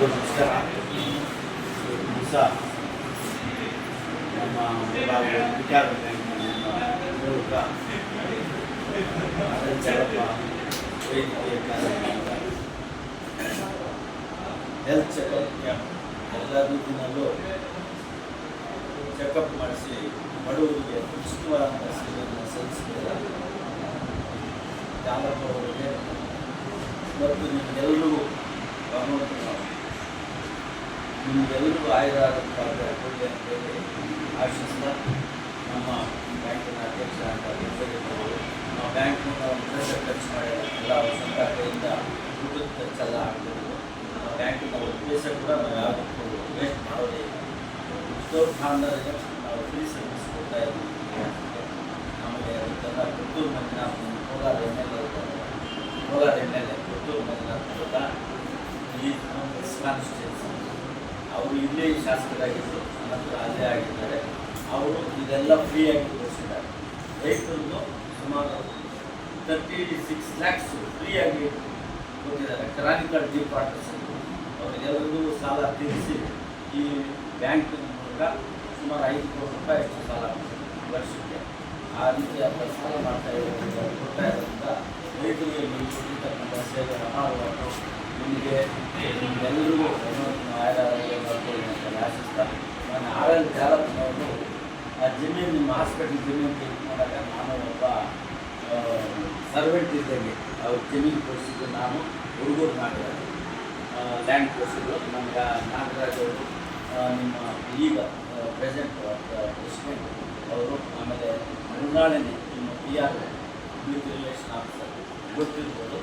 ನಮಸ್ಕಾರ. ದಿವಸ ನಮ್ಮ ವಿಚಾರ ಮೂಲಕ ಚಲಪ್ಪ ವೈದ್ಯಕೀಯ ಕಾರ್ಯಕ್ರಮದ ಹೆಲ್ತ್ ಚೆಕಪ್ ಕ್ಯಾಂಪ್ ಎಲ್ಲ ರೀತಿಯಲ್ಲೂ ಚೆಕಪ್ ಮಾಡಿಸಿ ಬಡವರಿಗೆ ಉಚಿತವಾದ ಸೇವೆಯನ್ನು ಸಲ್ಲಿಸಿದ್ದಾರೆ. ಜಾಲಪ್ಪ ಅವರಿಗೆ ಮತ್ತು ನಿಮಗೆಲ್ಲರಿಗೂ ನಿಮಗೆಲ್ಲರಿಗೂ ಆಯುರಾರೋಗ್ಯ ಕೊಡಲಿ ಅಂತೇಳಿ ಆಶಿಸ್ತಾ ನಮ್ಮ ಬ್ಯಾಂಕಿನ ಅಧ್ಯಕ್ಷ ಅಂತ ನಮ್ಮ ಬ್ಯಾಂಕಿನ ಉದ್ದೇಶ ಖರ್ಚು ಮಾಡಿ ಎಲ್ಲ ಅವ್ರ ಸ್ವಂತ ಕಡೆಯಿಂದ ಊಟದ ಖರ್ಚೆಲ್ಲ ಆಗ್ತಿರೋದು. ನಮ್ಮ ಬ್ಯಾಂಕಿನ ಉದ್ದೇಶ ಕೂಡ ನಾವು ಯಾವುದಕ್ಕೂ ವೇಸ್ಟ್ ಮಾಡೋದೇ ಇಲ್ಲ. ಎಷ್ಟೋ ಖಾನ್ದಾರಿಗೆ ನಾವು ಫ್ರೀ ಸರ್ವಿಸ್ ಕೊಡ್ತಾ ಇದ್ದೀವಿ. ನಮಗೆ ಅದಕ್ಕೆಲ್ಲ ಪುತ್ತೂರು ಮಂಜುನಾಥ್ ಕೋಲಾರ MLA ಪುತ್ತೂರು ಮಂಜುನಾಥ್ ಕೂಡ ಈ ಕಾನ್ಸ್ಟಿಟ್ಯೂನ್ಸಿ ಅವರು ಇಲ್ಲೇ ಶಾಸಕರಾಗಿದ್ದರು, ನಂತರ ಅಲ್ಲೇ ಆಗಿದ್ದಾರೆ. ಅವರು ಇದೆಲ್ಲ ಫ್ರೀಯಾಗಿ ತೋರಿಸಿದ್ದಾರೆ. ರೈತರದ್ದು ಸುಮಾರು 36 lakhs ಫ್ರೀಯಾಗಿ ಕೊಟ್ಟಿದ್ದಾರೆ. ಕ್ರಾನಿಕಲ್ ಡಿಫಾಲ್ಟರ್ಸ್ ಅವರಿಗೆಲ್ಲರಿಗೂ ಸಾಲ ತೀರಿಸಿ ಈ ಬ್ಯಾಂಕ್ ಮೂಲಕ ಸುಮಾರು 5 ಕೋಟಿ ರೂಪಾಯಿ ಅಷ್ಟು ಸಾಲ ವರ್ಷಕ್ಕೆ ಆ ರೀತಿ ಅವರ ಸಾಲ ಮಾಡ್ತಾ ಕೊಡ್ತಾ ಇರೋದ್ರಿಂದ ರೈತರಿಗೆ ನೀವು ಕೊಟ್ಟಿರ್ತಕ್ಕಂಥ ಸೇವೆ ಅನಾಹುತ ನಿಮಗೆ ನಿಮಗೆಲ್ಲರಿಗೂ ಆಯುರಾರೋಗ್ಯ ಮಾಡ್ಕೊಳ್ಳಿ ಅಂತ ಆಶಿಸ್ತಾ ನಾನು ಆಳಲ್ ಜಾಲಪ್ಪನವರು ಆ ಜಮೀನು ನಿಮ್ಮ ಹಾಸ್ಪಿಟಲ್ ಜಮೀನು ಕ್ಲೀನ್ ಮಾಡಾಗ ನಾನು ಒಬ್ಬ ಸರ್ವೆಂಟ್ ಇದ್ದಂಗೆ ಅವ್ರ ಜಮೀನು ಕೊಡಿಸಿದ್ದು ನಾನು ಹುಡುಗರು ಮಾಡಿದ್ದಾರೆ. ಲ್ಯಾಂಡ್ ಕೊಡಿಸಿದ್ರು ನಮ್ಗೆ ನಾಗರಾಜ್ ಅವರು ನಿಮ್ಮ ಈಗ ಪ್ರೆಸೆಂಟ್ ಪ್ರೆಸಿಡೆಂಟ್ ಅವರು, ಆಮೇಲೆ ಮೃಣಾಳಿನಿ ನಿಮ್ಮ PR ಯೂತ್ ರಿಲೇಷನ್ ಆಫೀಸರ್ ಗೊತ್ತಿರ್ಬೋದು.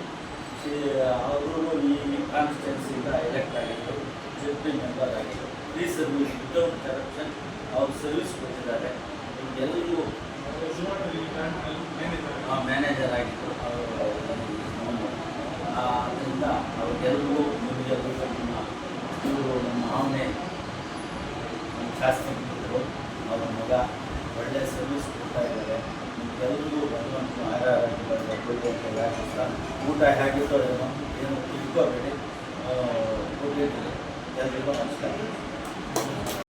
ಅವರು ಈ ಕಾನ್ಸ್ಟಿಟ್ಯೂನ್ಸಿಯಿಂದ ಎಲೆಕ್ಟ್ ಆಗಿದ್ದು, ZP ಮೆಂಬರ್ ಆಗಿದ್ದು, ಫ್ರೀ ಸರ್ವಿಸ್ ವಿತೌಟ್ ಕರಪ್ಷನ್ ಅವ್ರು ಸರ್ವಿಸ್ ಕೊಟ್ಟಿದ್ದಾರೆ. ನಿಮಗೆಲ್ಲರಿಗೂ ಮ್ಯಾನೇಜರ್ ಆಗಿದ್ದು ಅದರಿಂದ ಅವ್ರಿಗೆಲ್ಲರಿಗೂ ನಿಮಗೆಲ್ಲರಿಗೂ ಇವರು ನಮ್ಮ ಮಾವನೇ ನಮ್ಮ ಶಾಸಕರು ಅವರ ಮಗ ಒಳ್ಳೆಯ ಸರ್ವಿಸ್ ಕೊಡ್ತಾ ಇದ್ದಾರೆ. ನಿಮಗೆಲ್ಲರಿಗೂ ಭಗವಂತ ಆರೋಗ್ಯ ವ್ಯಾಪಿಸ್ತಾ ಊಟ ಹೇಗಿತ್ತು ಏನು ತಿಳ್ಕೋಬೇಡಿ. ಕೊಟ್ಟಿದ್ದೀರಿ. ಎಲ್ಲರಿಗೂ ನಮಸ್ಕಾರ.